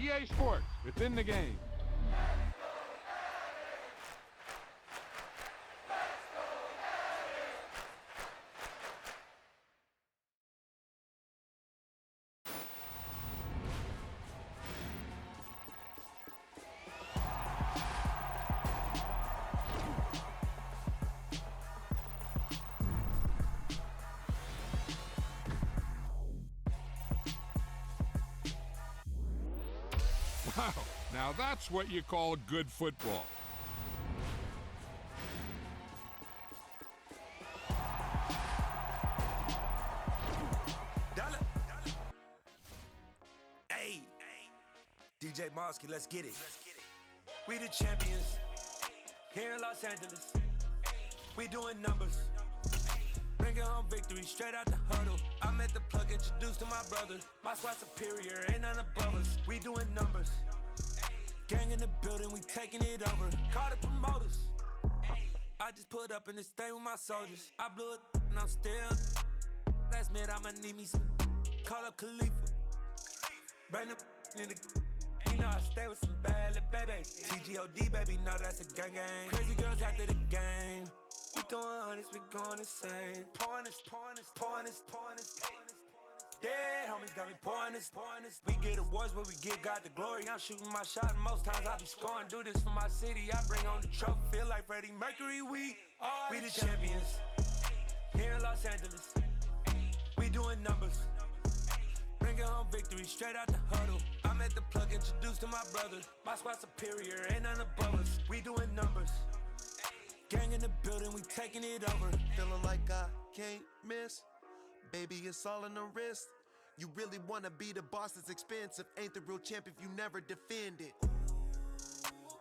EA Sports. It's in the game. Wow, now that's what you call good football. Hey, DJ Mosky, let's get it. We the champions here in Los Angeles. We doing numbers. Bringing home victory straight out the huddle. I'm at the plug, introduced to my brother. My squad superior, ain't none above us. We doing numbers. Gang in the building, we taking it over. Call the promoters. I just put up in this thing with my soldiers. I blew it and I'm still. Last minute I'ma need me some. Call up Khalifa. Bring the in the. You know I stay with some bad little babies. TGOD baby, no that's a gang gang. Crazy girls after the game. We going honest, we going insane. Pouring this. Dead homies got me pouring this. We get awards, but we give God the glory. I'm shooting my shot, and most times I be scoring. Do this for my city, I bring on the trophy. Feel like Freddie Mercury, we the champions here in Los Angeles. We doing numbers. Bringing home victory straight out the huddle. I'm at the plug, introduced to my brother. My squad superior, ain't none above us. We doing numbers. Gang in the building, we taking it over. Feeling like I can't miss. Baby, it's all in the wrist. You really wanna be the boss, it's expensive. Ain't the real champ if you never defend it.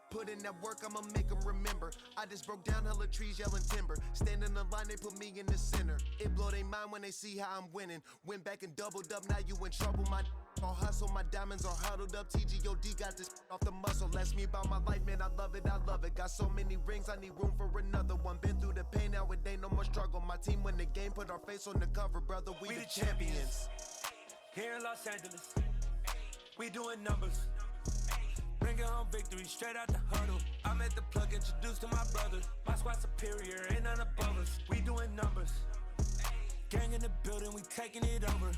Put in that work, I'ma make them remember. I just broke down hella trees, yelling timber. Stand in the line, they put me in the center. It blow their mind when they see how I'm winning. Went back and doubled up, now you in trouble. My all hustle, my diamonds are huddled up. TGOD got this off the muscle. Ask me about my life, man, I love it. Got so many rings, I need room for another one. Been through the pain, now it ain't no more struggle. My team win the game, put our face on the cover, brother. We the champions. Here in Los Angeles, we doing numbers. Bringing home victory straight out the huddle. I'm at the plug, introduced to my brother. My squad superior, ain't none above us. We doing numbers. Gang in the building, we taking it over.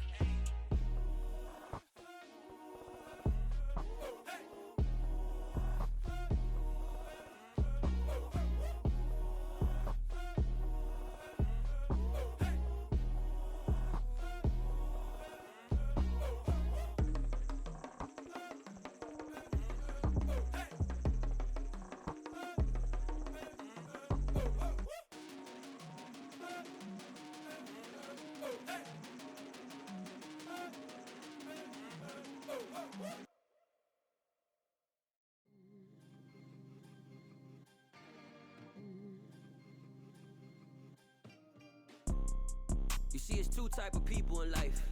You see, it's two type of people in life.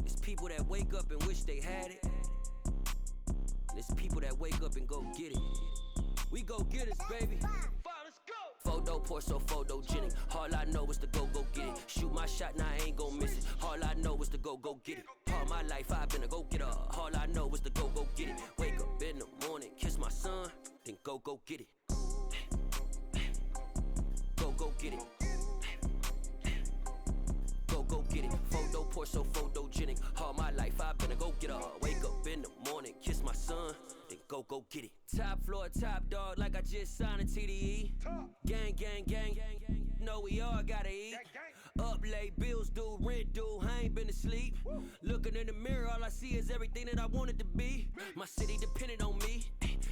It's people that wake up and wish they had it. And it's people that wake up and go get it. We go get it, baby. Let's go. Photo pour so photogenic. All I know is to go get it. Shoot my shot, now I ain't gon' miss it. All I know is to go get it. All my life I've been a go-getter. All I know is to go get it. Wake up in the morning, kiss my son, then go get it. Go get it. Go get it. Photo pour so photogenic. All my life I've been a go-getter. Wake up in the morning, kiss my son, then go get it. Top floor, top dog, like I just signed a TDE. Gang. Know we all gotta eat. Up late, bills due, rent due, I ain't been asleep. Looking in the mirror, all I see is everything that I wanted to be. My city depended on me,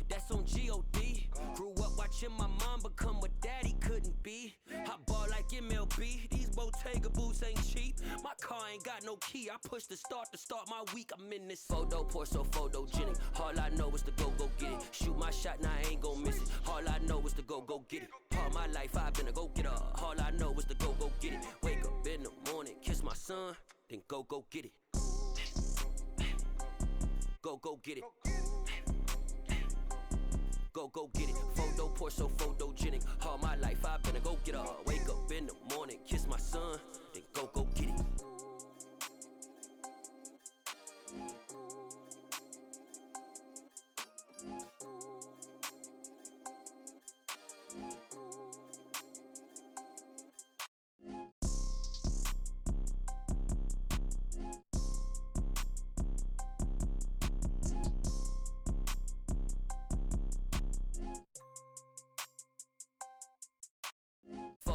that's on G.O.D. Grew up watching my mom become what daddy couldn't be. I ball like MLB, these Bottega boots ain't cheap. My car ain't got no key, I push the start to start my week. I'm in this photo pour so photogenic. All I know is to go get it. Shoot my shot, now I ain't gon' miss it. All I know is to go get it. All my life I've been a go-getter. All I know is to go get it. Wake up in the morning, kiss my son, then go get it. Go get it. Go get it. Photo pour so photogenic. All my life I've been a go-getter. Wake up in the morning, kiss my son, then go get it.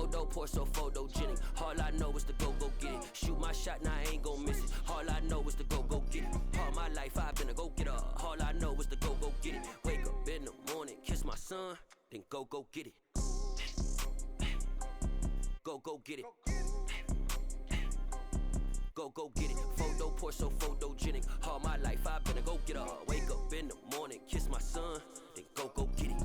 Photo, pour so photogenic. All I know is to go get it. Shoot my shot, now I ain't gon' miss it. All I know is to go get it. All my life I've been a go-getter. All I know is to go get it. Wake up in the morning, kiss my son, then go get it. Go get it. Go get it. Photo, pour so photogenic. All my life I've been a go-getter. Wake up in the morning, kiss my son, then go get it.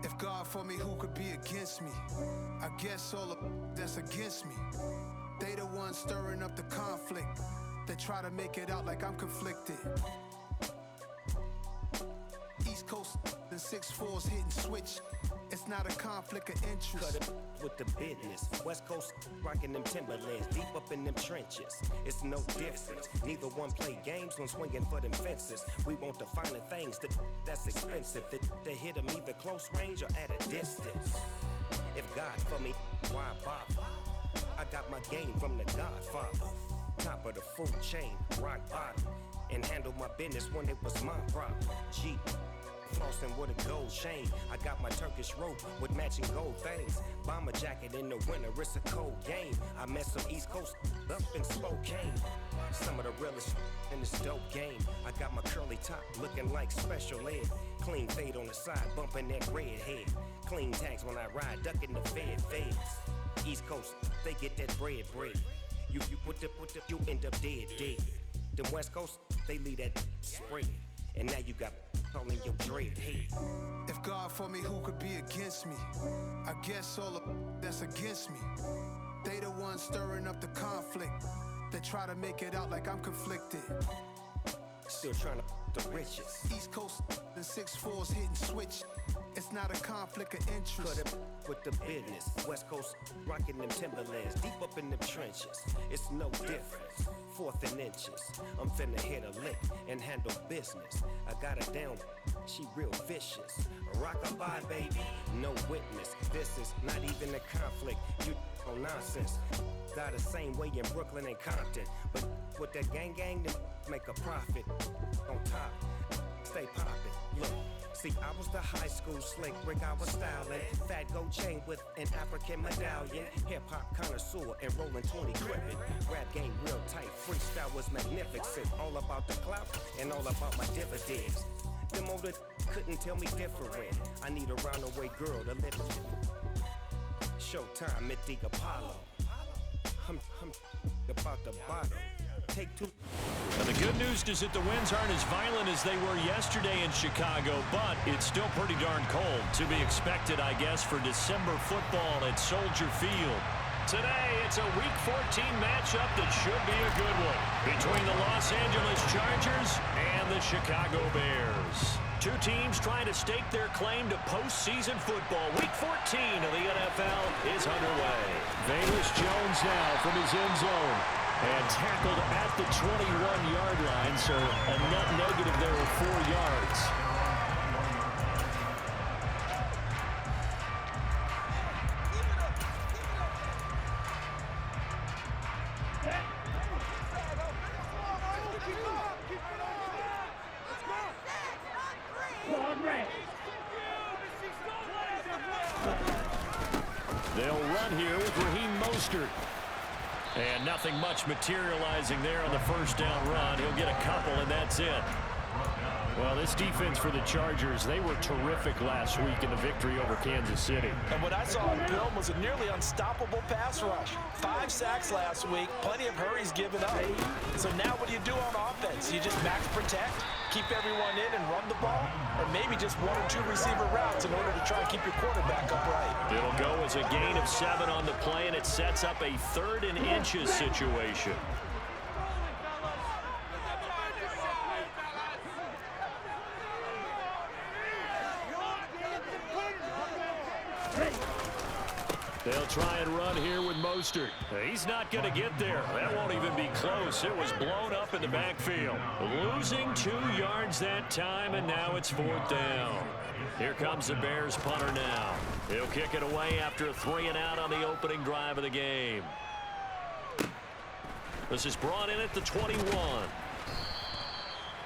If God for me, who could be against me? I guess all of that's against me. They the ones stirring up the conflict. They try to make it out like I'm conflicted. East Coast and 6'4's hitting switch. It's not a conflict of interest. Cut it with the business. West Coast rocking them Timberlands, deep up in them trenches. It's no difference. Neither one play games when swinging for them fences. We want the finer things that's expensive. That hit them either close range or at a distance. If God for me, why bother? I got my game from the Godfather. Top of the food chain, rock bottom. And handle my business when it was my problem. G. Flossing with a gold chain. I got my Turkish rope with matching gold things. Bomber jacket in the winter, it's a cold game. I met some East Coast up in Spokane. Some of the realest in this dope game. I got my curly top looking like special ed. Clean fade on the side, bumping that red head. Clean tags when I ride, ducking the feds. East Coast, they get that bread. You you end up dead. Them West Coast, they leave that spread. And now you got calling your dread head. If God for me, who could be against me? I guess all of that's against me. They the ones stirring up the conflict. They try to make it out like I'm conflicted. Still trying to the riches. East Coast and 6'4's hitting switch. It's not a conflict of interest. Cut it with the business. West Coast rocking them Timberlands, deep up in them trenches. It's no difference. 4th and inches. I'm finna hit a lick and handle business. I got her down, she real vicious. Rock-a-bye, baby, no witness. This is not even a conflict. You on nonsense. Got the same way in Brooklyn and Compton. But with that gang, them make a profit. On top, stay poppin'. Look. See, I was the high school slick Rick, I was styling. Fat gold chain with an African medallion. Hip-hop connoisseur and rolling 20 crippin'. Rap game real tight, freestyle was magnificent. All about the clout and all about my dividends. Them older couldn't tell me different. I need a roundaway girl to live. Showtime at the Apollo. I'm about the bottom. Take two. And the good news is that the winds aren't as violent as they were yesterday in Chicago, but it's still pretty darn cold. To be expected, I guess, for December football at Soldier Field. Today, it's a Week 14 matchup that should be a good one between the Los Angeles Chargers and the Chicago Bears. Two teams trying to stake their claim to postseason football. Week 14 of the NFL is underway. Velus Jones now from his end zone. And tackled at the 21-yard line, so a net negative there of 4 yards. They'll run here with Raheem Mostert. And nothing much materializing there on the first down run. He'll get a couple, and that's it. Well, this defense for the Chargers, they were terrific last week in the victory over Kansas City. And what I saw on film was a nearly unstoppable pass rush. 5 sacks last week, plenty of hurries given up. So now what do you do on offense? You just max protect, keep everyone in and run the ball, or maybe just 1 or 2 receiver routes in order to try and keep your quarterback upright. It'll go as a gain of 7 on the play, and it sets up a 3rd and inches situation. They'll try and run here with Mostert. He's not going to get there. That won't even be close. It was blown up in the backfield. Losing 2 yards that time, and now it's 4th down. Here comes the Bears punter now. He'll kick it away after a 3-and-out on the opening drive of the game. This is brought in at the 21.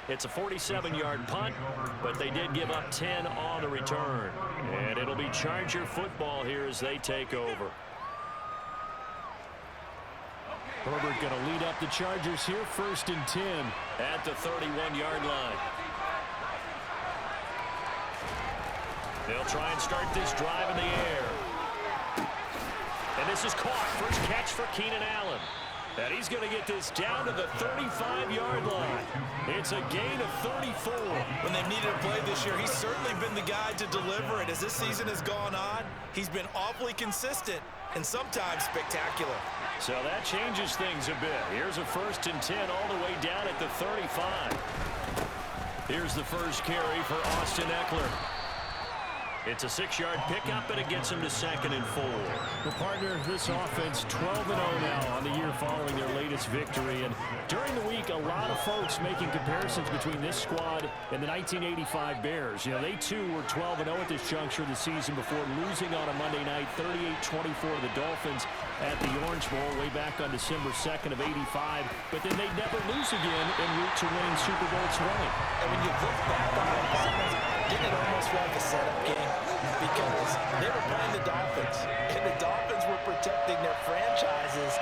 It's a 47-yard punt, but they did give up 10 on the return. And it'll be Charger football here as they take over. Herbert going to lead up the Chargers here, 1st and 10. At the 31-yard line. They'll try and start this drive in the air. And this is caught. First catch for Keenan Allen. And he's going to get this down to the 35-yard line. It's a gain of 34. When they've needed a play this year, he's certainly been the guy to deliver it. As this season has gone on, he's been awfully consistent and sometimes spectacular. So that changes things a bit. Here's a 1st and 10 all the way down at the 35. Here's the first carry for Austin Eckler. It's a 6-yard pickup, and it gets him to 2nd and 4. The partner, this offense 12-0 now on the year following their latest victory. And during the week, a lot of folks making comparisons between this squad and the 1985 Bears. You know, they too were 12-0 at this juncture of the season before losing on a Monday night 38-24 to the Dolphins at the Orange Bowl way back on December 2nd of 85. But then they'd never lose again en route to winning Super Bowl 20. And when you look back on it, didn't it almost feel like a setup game? Because they were playing the Dolphins, and the Dolphins were protecting their franchise's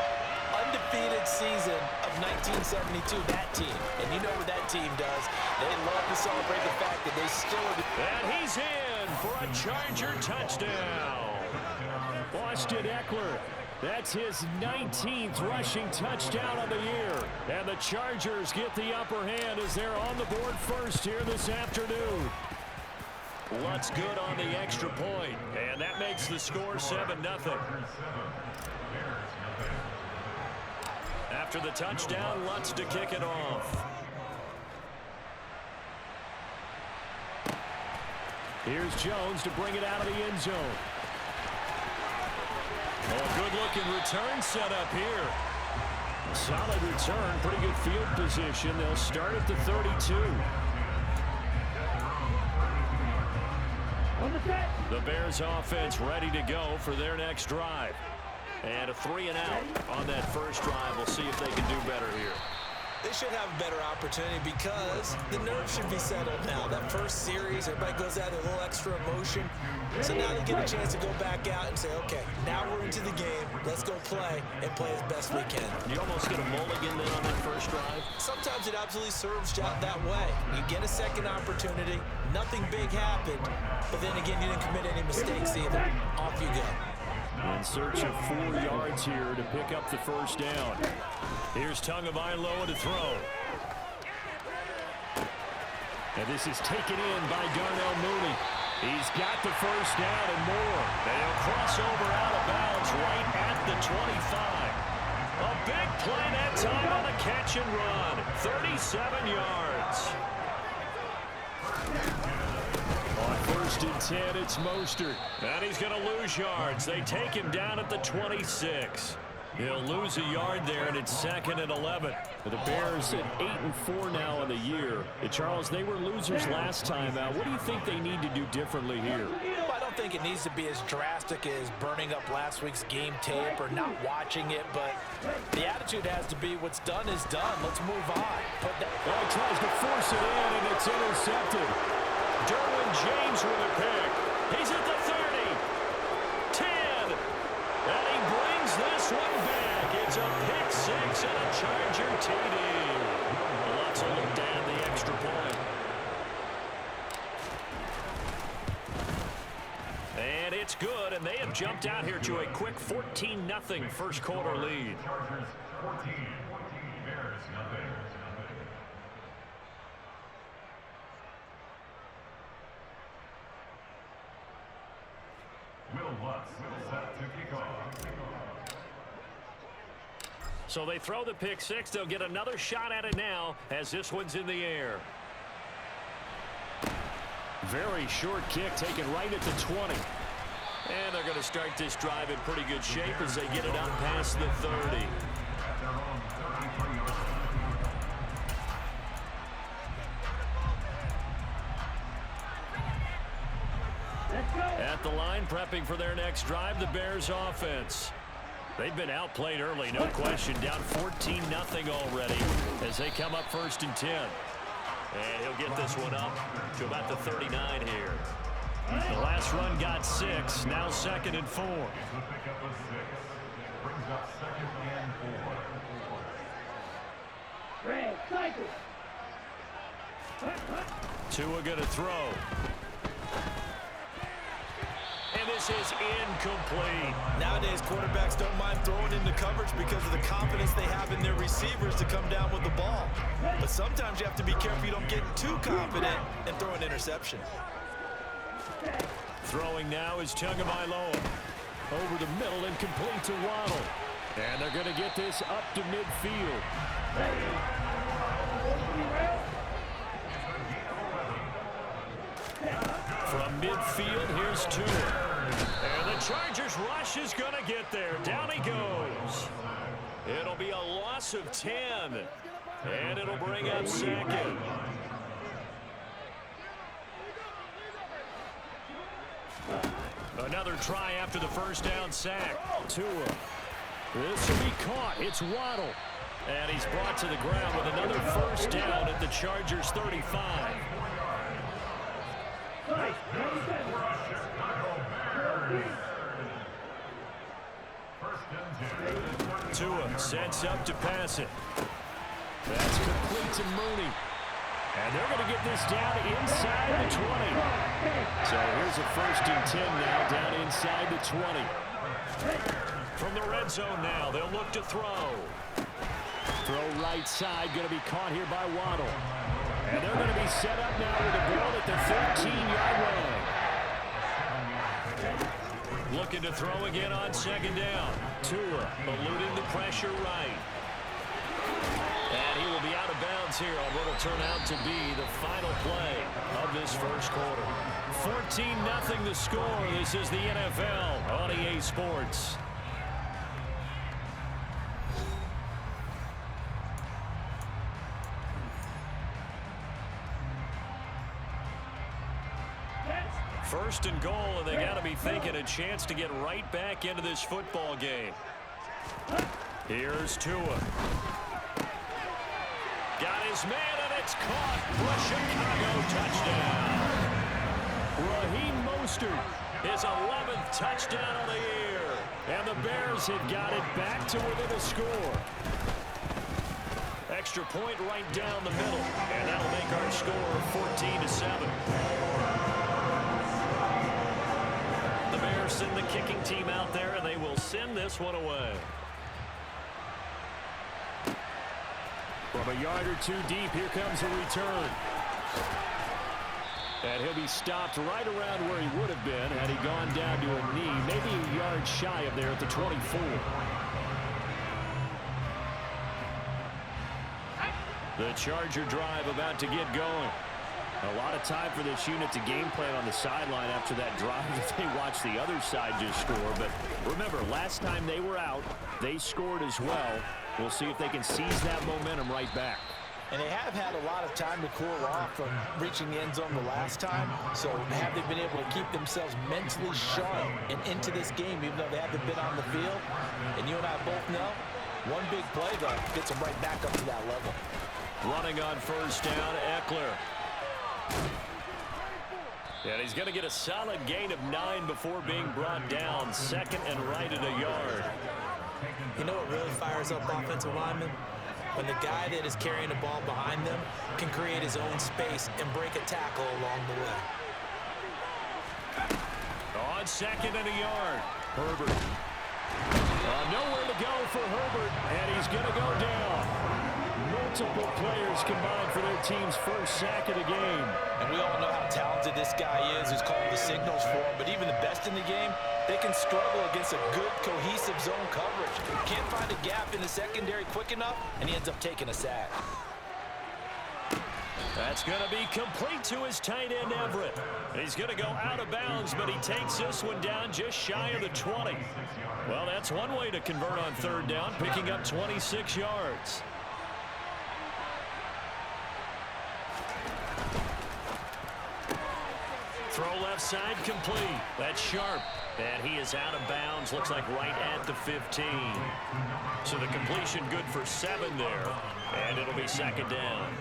undefeated season of 1972, that team. And you know what that team does. They love to celebrate the fact that they still are. And he's in for a Charger touchdown. Austin Eckler. That's his 19th rushing touchdown of the year. And the Chargers get the upper hand as they're on the board first here this afternoon. Lutz good on the extra point, and that makes the score 7-0. After the touchdown, Lutz to kick it off. Here's Jones to bring it out of the end zone. Oh, a good-looking return set up here. Solid return, pretty good field position. They'll start at the 32. The Bears offense ready to go for their next drive. And a 3-and-out on that first drive. We'll see if they can do better here. They should have a better opportunity because the nerves should be settled now. That first series, everybody goes out with a little extra emotion. So now they get a chance to go back out and say, okay, now we're into the game. Let's go play and play as best we can. You almost get a mulligan then on that first drive? Sometimes it absolutely serves out that way. You get a second opportunity. Nothing big happened. But then again, you didn't commit any mistakes either. Off you go. In search of 4 yards here to pick up the first down. Here's Tagovailoa to throw. And this is taken in by Darnell Mooney. He's got the first down and more. They'll cross over out of bounds right at the 25. A big play that time on the catch and run. 37 yards. On 1st and 10, it's Mostert. And he's going to lose yards. They take him down at the 26. He'll lose a yard there, and it's 2nd and 11. The Bears at 8-4 now in the year. Charles, they were losers last time out. What do you think they need to do differently here? Well, I don't think it needs to be as drastic as burning up last week's game tape or not watching it, but the attitude has to be what's done is done. Let's move on. He tries to force it in, and it's intercepted. Derwin James with a pick. He's at the 30. 10. And he brings this one back. It's a pick six and a Charger TD. Lots of look down the extra point. And it's good, and they have jumped out here to a quick 14-0 first quarter lead. Chargers 14, Bears nothing. Will Lutz set to kick off. So they throw the pick six. They'll get another shot at it now as this one's in the air. Very short kick taken right at the 20. And they're going to start this drive in pretty good shape as they get it out past the 30. At the line, prepping for their next drive, the Bears offense. They've been outplayed early, no question. Down 14-0 already as they come up 1st and 10. And he'll get this one up to about the 39 here. The last run got 6, now 2nd and 4. Brings up 2nd and 4. Tua going to throw. And this is incomplete. Nowadays, quarterbacks don't mind throwing into coverage because of the confidence they have in their receivers to come down with the ball. But sometimes you have to be careful you don't get too confident and throw an interception. Throwing now is Tagovailoa. Over the middle and complete to Waddle. And they're going to get this up to midfield. From midfield, here's Tua. And the Chargers rush is going to get there. Down he goes. It'll be a loss of 10. And it'll bring up 2nd. Another try after the first down sack. Tua. This will be caught. It's Waddle. And he's brought to the ground with another first down at the Chargers 35. Tua sets up to pass it. That's complete to Mooney. And they're going to get this down inside the 20. So here's a 1st and 10 now down inside the 20. From the red zone now, they'll look to throw. Throw right side, going to be caught here by Waddle. And they're going to be set up now with a ball at the 13-yard line. Looking to throw again on 2nd down. Tua eluding the pressure right. And he will be out of bounds here on what will turn out to be the final play of this first quarter. 14-0 the score. This is the NFL on EA Sports. First and goal, and they got to be thinking a chance to get right back into this football game. Here's Tua. Got his man, and it's caught for a Chicago touchdown. Raheem Mostert, his 11th touchdown of the year. And the Bears have got it back to within a score. Extra point right down the middle, and that'll make our score 14-7. The Bears send the kicking team out there, and they will send this one away. From a yard or two deep, here comes a return. And he'll be stopped right around where he would have been had he gone down to a knee, maybe a yard shy of there at the 24. The Charger drive about to get going. A lot of time for this unit to game plan on the sideline after that drive if they watch the other side just score. But remember, last time they were out, they scored as well. We'll see if they can seize that momentum right back. And they have had a lot of time to cool off from reaching the end zone the last time. So have they been able to keep themselves mentally sharp and into this game, even though they haven't been on the field? And you and I both know, one big play, though, gets them right back up to that level. Running on first down, Eckler. And he's going to get a solid gain of 9 before being brought down. 2nd and right at a yard. You know what really fires up offensive linemen? When the guy that is carrying the ball behind them can create his own space and break a tackle along the way. On 2nd and a yard, Herbert. Nowhere to go for Herbert, and he's going to go down. Multiple players combined for their team's first sack of the game. And we all know how talented this guy is who's calling the signals for him, but even the best in the game, they can struggle against a good, cohesive zone coverage. Can't find a gap in the secondary quick enough, and he ends up taking a sack. That's going to be complete to his tight end, Everett. He's going to go out of bounds, but he takes this one down just shy of the 20. Well, that's one way to convert on 3rd down, picking up 26 yards. Throw left left side complete. That's Sharp. And he is out of bounds. Looks like right at the 15. So the completion good for 7 there. And it'll be second down.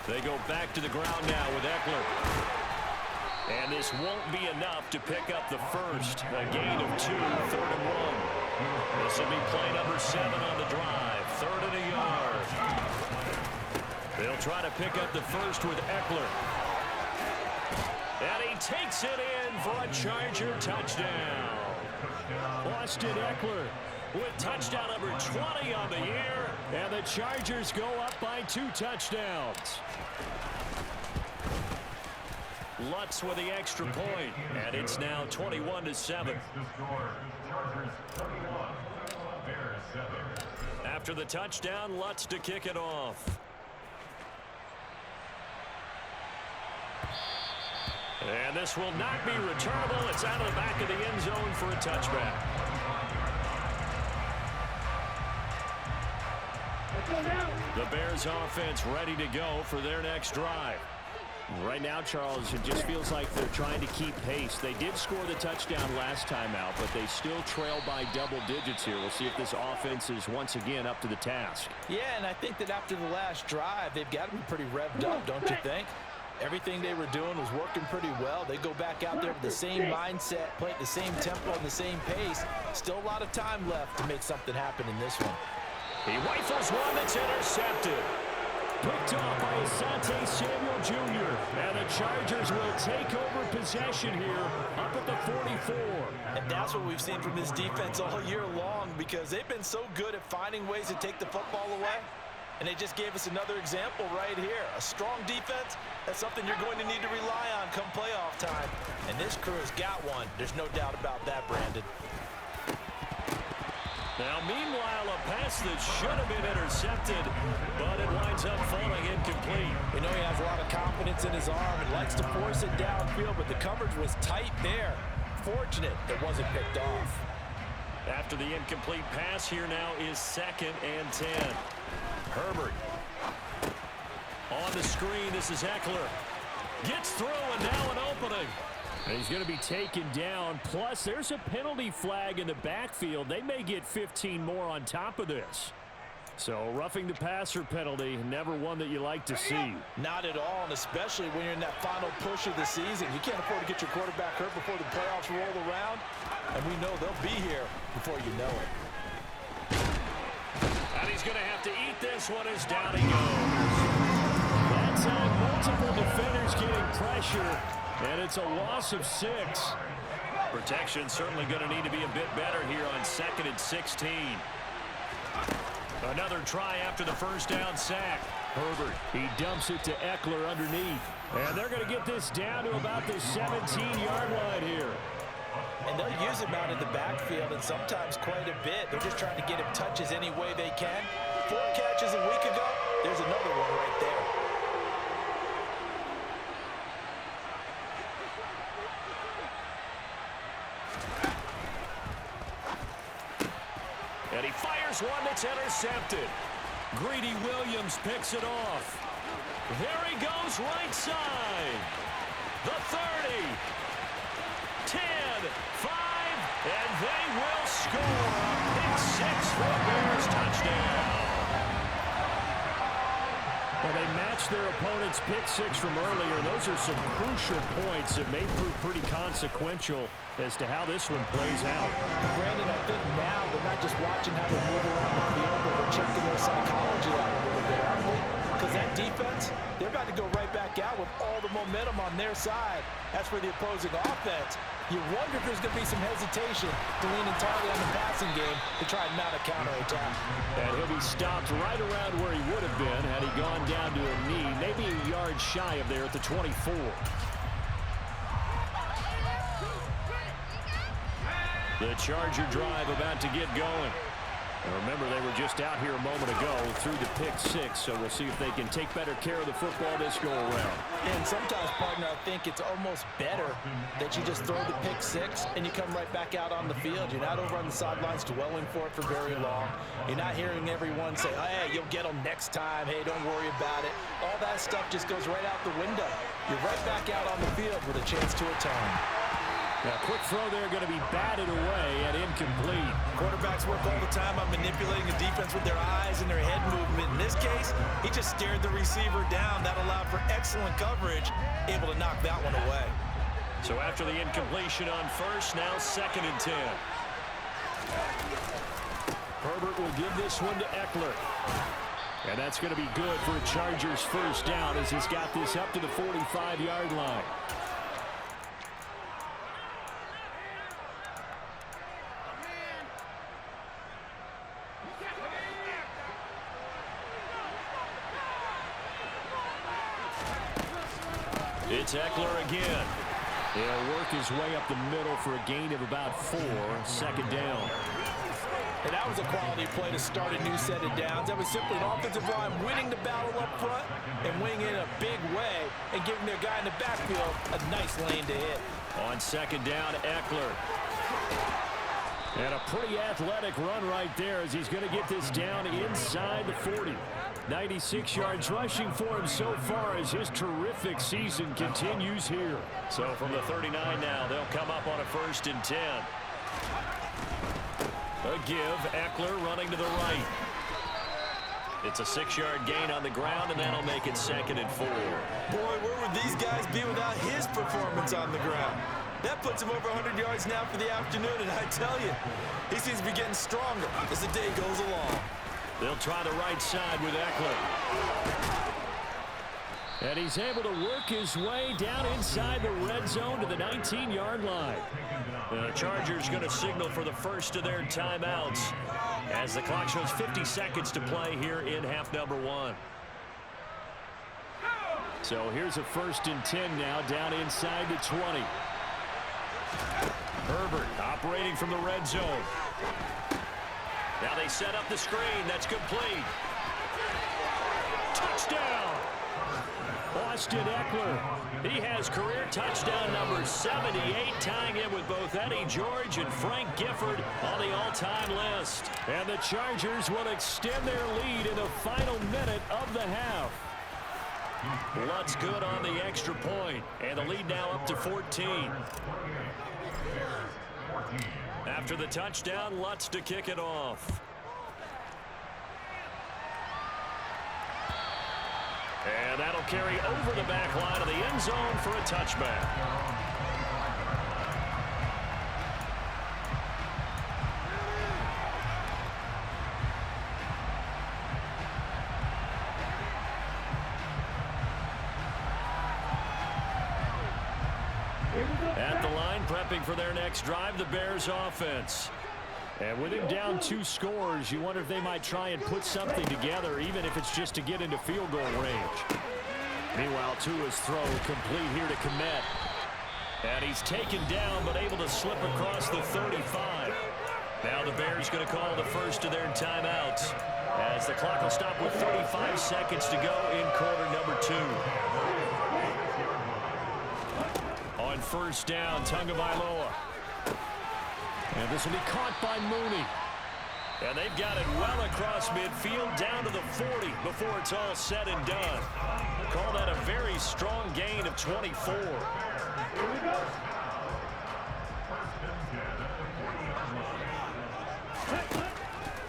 They go back to the ground now with Eckler. And this won't be enough to pick up the first. A gain of 2, 3rd and 1. This will be play number 7 on the drive. 3rd and a yard. They'll try to pick up the first with Eckler. And he takes it in for a Charger touchdown. Austin Eckler with touchdown number 20 on the year. And the Chargers go up by 2 touchdowns. Lutz with the extra point, and it's now 21-7. After the touchdown, Lutz to kick it off. And this will not be returnable. It's out of the back of the end zone for a touchback. The Bears offense ready to go for their next drive. Right now, Charles, it just feels like they're trying to keep pace. They did score the touchdown last time out, but they still trail by double digits here. We'll see if this offense is once again up to the task. Yeah, and I think that after the last drive, they've got to be pretty revved up, don't you think? Everything they were doing was working pretty well. They go back out there with the same mindset, play at the same tempo and the same pace. Still a lot of time left to make something happen in this one. He rifles one that's intercepted. Picked off by Asante Samuel Jr. And the Chargers will take over possession here up at the 44. And that's what we've seen from this defense all year long, because they've been so good at finding ways to take the football away. And they just gave us another example right here. A strong defense, that's something you're going to need to rely on come playoff time. And this crew has got one. There's no doubt about that, Brandon. Now, meanwhile, a pass that should have been intercepted, but it winds up falling incomplete. You know, he has a lot of confidence in his arm and likes to force it downfield, but the coverage was tight there. Fortunate it wasn't picked off. After the incomplete pass, here now is 2nd and 10. Herbert. On the screen, this is Eckler. Gets through, and now an opening. And he's going to be taken down. Plus, there's a penalty flag in the backfield. They may get 15 more on top of this. So, roughing the passer penalty, never one that you like to see. Not at all, and especially when you're in that final push of the season. You can't afford to get your quarterback hurt before the playoffs roll around. And we know they'll be here before you know it. And he's going to have to eat this one as down he goes. That's on multiple defenders getting pressure. And it's a loss of 6. Protection certainly going to need to be a bit better here on 2nd and 16. Another try after the first down sack. Herbert, he dumps it to Eckler underneath. And they're going to get this down to about the 17-yard line here. And they'll use him out in the backfield, and sometimes quite a bit. They're just trying to get him touches any way they can. 4 catches a week ago, there's another one right there. And he fires one that's intercepted. Greedy Williams picks it off. There he goes right side. The 30. 10, 5, and they will score. Pick 6 for the Bears touchdown. Well, they matched their opponent's pick 6 from earlier. Those are some crucial points that may prove pretty consequential as to how this one plays out. Brandon, I think now they're not just watching how they move around the field, but they're checking their psychology out a little bit, aren't they? Because that defense, they're about to go right back out with all the momentum on their side. That's for the opposing offense. You wonder if there's going to be some hesitation to lean entirely on the passing game to try and mount a counterattack. And he'll be stopped right around where he would have been had he gone down to a knee, maybe a yard shy of there at the 24. The Charger drive about to get going. And remember, they were just out here a moment ago through the pick 6, so we'll see if they can take better care of the football this go-around. And sometimes, partner, I think it's almost better that you just throw the pick 6 and you come right back out on the field. You're not over on the sidelines dwelling for it for very long. You're not hearing everyone say, hey, you'll get them next time. Hey, don't worry about it. All that stuff just goes right out the window. You're right back out on the field with a chance to atone. Now, quick throw there going to be batted away and incomplete. Quarterbacks work all the time on manipulating the defense with their eyes and their head movement. In this case, he just stared the receiver down. That allowed for excellent coverage, able to knock that one away. So after the incompletion on first, now 2nd and 10. Herbert will give this one to Eckler. And that's going to be good for a Chargers first down as he's got this up to the 45-yard line. It's Eckler again. He'll work his way up the middle for a gain of about 4, 2nd down. And that was a quality play to start a new set of downs. That was simply an offensive line winning the battle up front and winning in a big way and giving their guy in the backfield a nice lane to hit. On 2nd down, Eckler. And a pretty athletic run right there as he's going to get this down inside the 40. 96 yards rushing for him so far as his terrific season continues here. So from the 39 now, they'll come up on a 1st and 10. A give, Eckler running to the right. It's a 6-yard gain on the ground, and that'll make it 2nd and 4. Boy, where would these guys be without his performance on the ground? That puts him over 100 yards now for the afternoon, and I tell you, he seems to be getting stronger as the day goes along. They'll try the right side with Eckler. And he's able to work his way down inside the red zone to the 19-yard line. The Chargers going to signal for the first of their timeouts as the clock shows 50 seconds to play here in half number 1. So here's a 1st and 10 now down inside the 20. Herbert operating from the red zone. Now they set up the screen. That's complete. Touchdown! Austin Eckler. He has career touchdown number 78, tying him with both Eddie George and Frank Gifford on the all-time list. And the Chargers will extend their lead in the final minute of the half. Lutz good on the extra point, and the lead now up to 14. After the touchdown, Lutz to kick it off. And that'll carry over the back line of the end zone for a touchback. At the line, prepping for their next drive, the Bears offense. And with him down 2 scores, you wonder if they might try and put something together, even if it's just to get into field goal range. Meanwhile, Tua's throw complete here to Kmet. And he's taken down, but able to slip across the 35. Now the Bears going to call the first of their timeouts as the clock will stop with 35 seconds to go in quarter number 2. On 1st down, Tagovailoa. And this will be caught by Mooney. And they've got it well across midfield down to the 40 before it's all said and done. Call that a very strong gain of 24.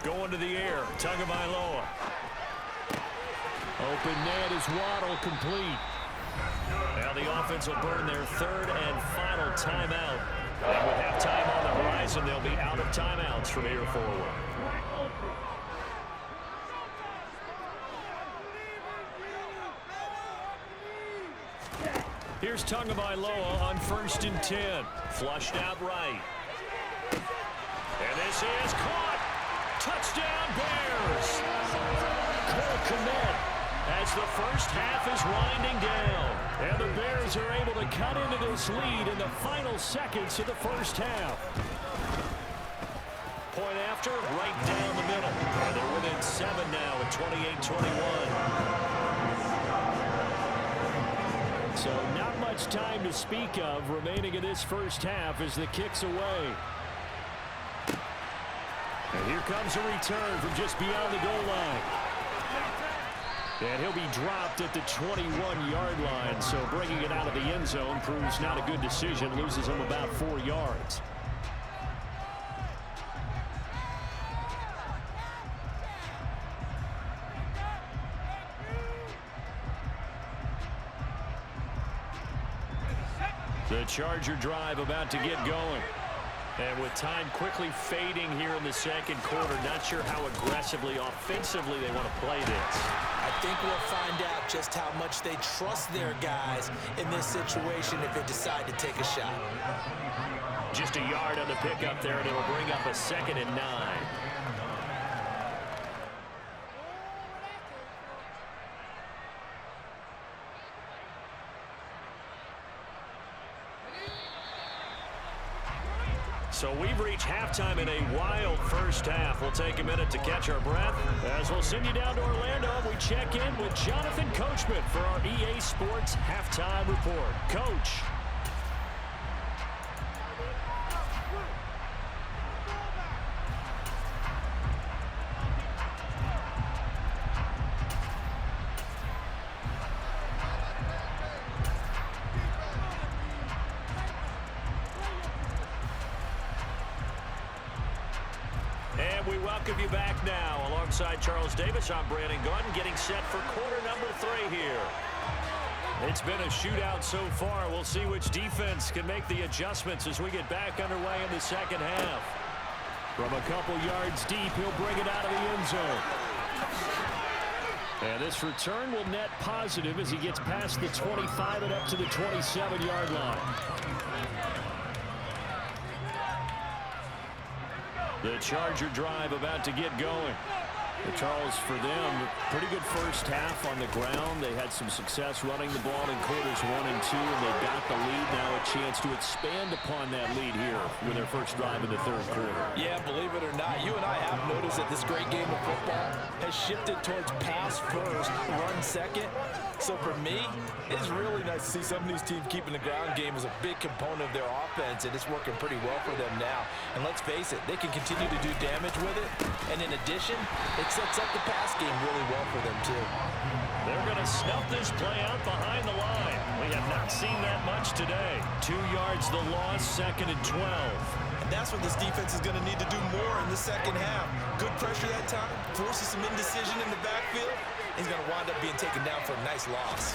Going to the air, Tagovailoa. Open net is Waddle, complete. Now the offense will burn their 3rd and final timeout. And with halftime on the horizon, they'll be out of timeouts from here forward. Here's Tagovailoa on 1st and 10. Flushed out right. And this is caught. Touchdown, Bears. Cole Kmet as the first half is winding down. And the Bears are able to cut into this lead in the final seconds of the first half. Point after. after, right down the middle. And they're within 7 now at 28-21. So not much time to speak of remaining in this first half as the kick's away. And here comes a return from just beyond the goal line. And he'll be dropped at the 21-yard line, so bringing it out of the end zone proves not a good decision. Loses him about 4 yards. The Charger drive about to get going. And with time quickly fading here in the second quarter, not sure how aggressively, offensively they want to play this. I think we'll find out just how much they trust their guys in this situation if they decide to take a shot. Just a yard on the pickup there, and it'll bring up a 2nd and 9. So we've reached halftime in a wild first half. We'll take a minute to catch our breath as we'll send you down to Orlando. We check in with Jonathan Coachman for our EA Sports Halftime Report. Coach. We welcome you back now. Alongside Charles Davis, I'm Brandon Gunn, getting set for quarter number 3 here. It's been a shootout so far. We'll see which defense can make the adjustments as we get back underway in the second half. From a couple yards deep, he'll bring it out of the end zone. And this return will net positive as he gets past the 25 and up to the 27-yard line. The Charger drive about to get going. Charles, for them, pretty good first half on the ground. They had some success running the ball in quarters 1 and 2, and they got the lead. Now a chance to expand upon that lead here with their first drive in the third quarter. Yeah, believe it or not, you and I have noticed that this great game of football has shifted towards pass first, run second. So for me, it's really nice to see some of these teams keeping the ground game as a big component of their offense, and it's working pretty well for them now. And let's face it, they can continue to do damage with it. And in addition, it sets up the pass game really well for them, too. They're going to snuff this play out behind the line. We have not seen that much today. 2 yards the loss, 2nd and 12. And that's what this defense is going to need to do more in the second half. Good pressure that time, forces some indecision in the backfield. He's going to wind up being taken down for a nice loss.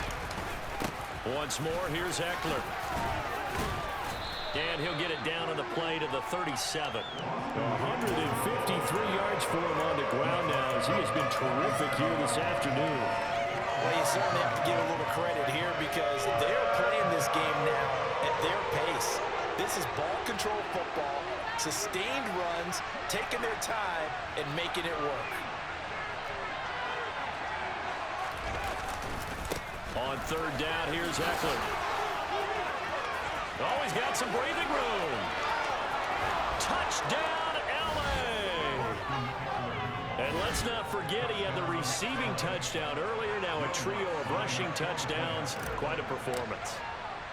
Once more, here's Eckler. And he'll get it down on the play to the 37. 153 yards for him on the ground now as he has been terrific here this afternoon. Well, you certainly have to give a little credit here because they're playing this game now at their pace. This is ball control football, sustained runs, taking their time, and making it work. On third down, here's Eckler. Oh, he's got some breathing room. Touchdown, LA! And let's not forget he had the receiving touchdown earlier. Now a trio of rushing touchdowns. Quite a performance.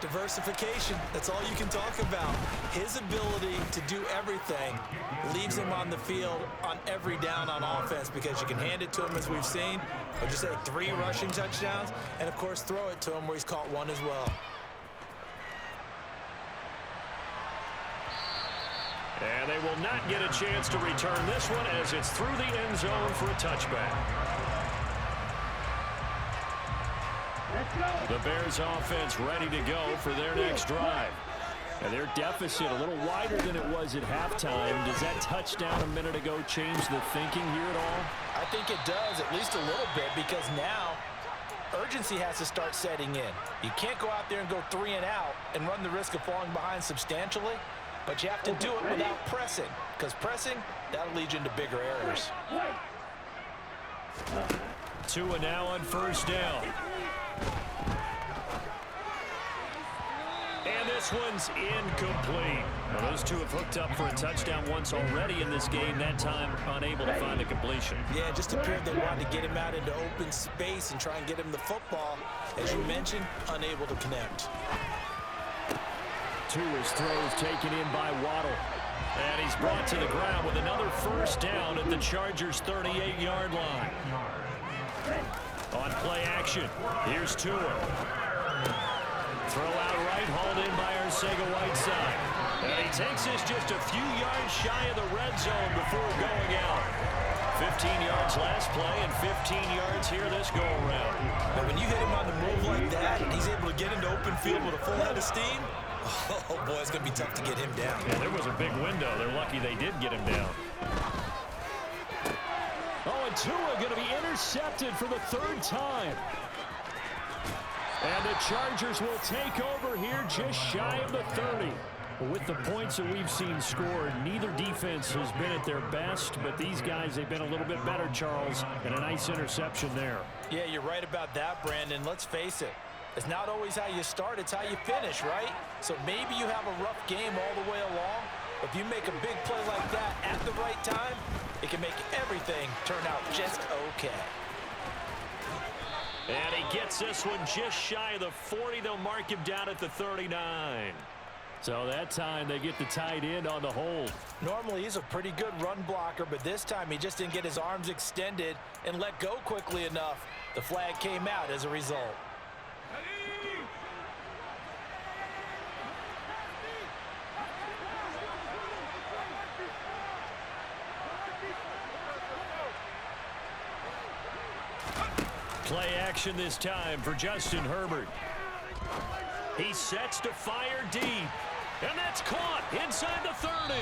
Diversification, that's all you can talk about. His ability to do everything leaves him on the field on every down on offense because you can hand it to him as we've seen. Or just say 3 rushing touchdowns, and of course throw it to him where he's caught 1 as well. And they will not get a chance to return this one as it's through the end zone for a touchback. The Bears offense ready to go for their next drive. And their deficit a little wider than it was at halftime. Does that touchdown a minute ago change the thinking here at all? I think it does, at least a little bit, because now urgency has to start setting in. You can't go out there and go 3 and out and run the risk of falling behind substantially, but you have to do it without pressing, because pressing, that'll lead you into bigger errors. Tua now on first down. And this this one's incomplete. Well, those two have hooked up for a touchdown once already in this game, that time unable to find the completion. Yeah, it just appeared they wanted to get him out into open space and try and get him the football. As you mentioned, unable to connect. Tua's throws taken in by Waddle. And he's brought to the ground with another first down at the Chargers' 38-yard line. On play action, here's Tua. Throw out right, hauled in by Arcega-Whiteside. And he takes this just a few yards shy of the red zone before going out. 15 yards last play and 15 yards here this go-around. But when you hit him on the move like that, and he's able to get into open field with a full head of steam, oh, boy, it's going to be tough to get him down. Yeah, there was a big window. They're lucky they did get him down. Oh, and Tua going to be intercepted for the third time. And the Chargers will take over here just shy of the 30. With the points that we've seen scored, neither defense has been at their best, but these guys, they've been a little bit better, Charles, and a nice interception there. Yeah, you're right about that, Brandon. Let's face it. It's not always how you start, it's how you finish, right? So maybe you have a rough game all the way along. If you make a big play like that at the right time, it can make everything turn out just okay. And he gets this one just shy of the 40. They'll mark him down at the 39. So that time they get the tight end on the hold. Normally he's a pretty good run blocker, but this time he just didn't get his arms extended and let go quickly enough. The flag came out as a result. Play action this time for Justin Herbert. He sets to fire deep. And that's caught inside the 30.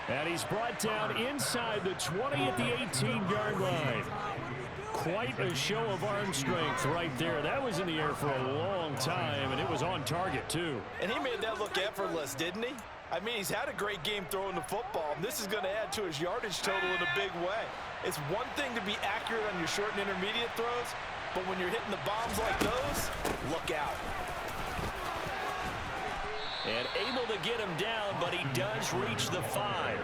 And he's brought down inside the 20 at the 18-yard line. Quite a show of arm strength right there. That was in the air for a long time, and it was on target, too. And he made that look effortless, didn't he? I mean, he's had a great game throwing the football, and this is going to add to his yardage total in a big way. It's one thing to be accurate on your short and intermediate throws, but when you're hitting the bombs like those, look out. And able to get him down, but he does reach the 5.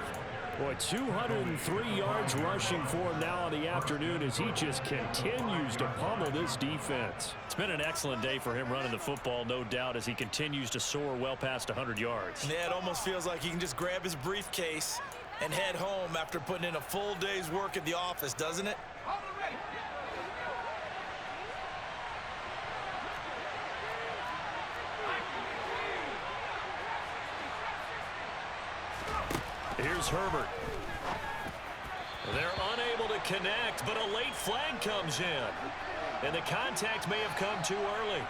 Boy, 203 yards rushing for him now in the afternoon as he just continues to pummel this defense. It's been an excellent day for him running the football, no doubt, as he continues to soar well past 100 yards. Yeah, it almost feels like he can just grab his briefcase and head home after putting in a full day's work at the office, doesn't it? Here's Herbert. They're unable to connect, but a late flag comes in. And the contact may have come too early.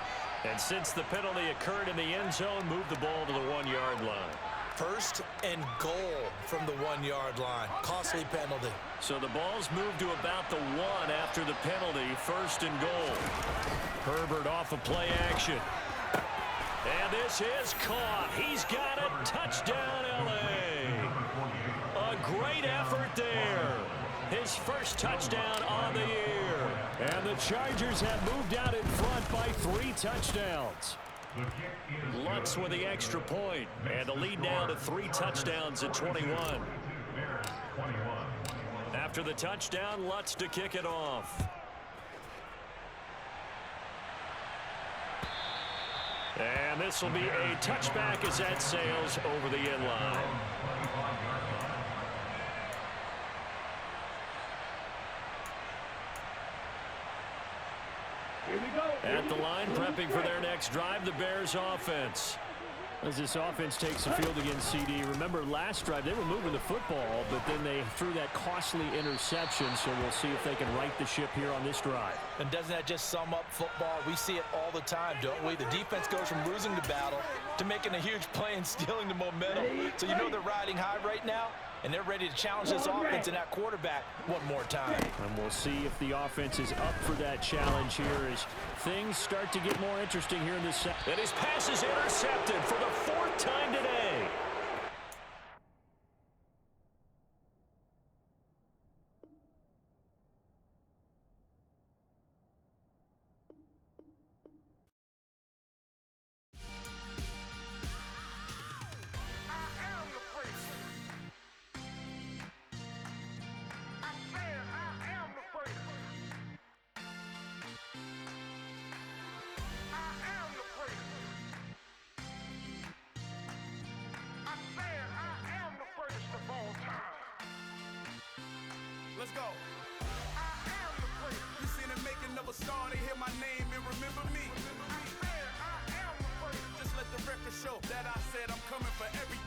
And since the penalty occurred in the end zone, move the ball to the 1-yard line. First and goal from the 1-yard line. Costly penalty. So the ball's moved to about the 1 after the penalty. First and goal. Herbert off of play action. And this is caught. He's got a touchdown, L.A. A great effort there. His first touchdown on the year. And the Chargers have moved out in front by 3 touchdowns. Lutz with the extra point. And the lead now to 3 touchdowns at 21. After the touchdown, Lutz to kick it off. And this will be a touchback as that sails over the end line. At the line, prepping for their next drive, the Bears offense. As this offense takes the field against CD, remember last drive they were moving the football, but then they threw that costly interception, so we'll see if they can right the ship here on this drive. And doesn't that just sum up football? We see it all the time, don't we? The defense goes from losing the battle to making a huge play and stealing the momentum. So you know they're riding high right now, and they're ready to challenge this offense and that quarterback one more time. And we'll see if the offense is up for that challenge here as things start to get more interesting here in this set. And his pass is intercepted for the 4th time today. Let's go. I am the great. You seen the making of a star, they hear my name and remember me. I am the great. Just let the record show that I said I'm coming for every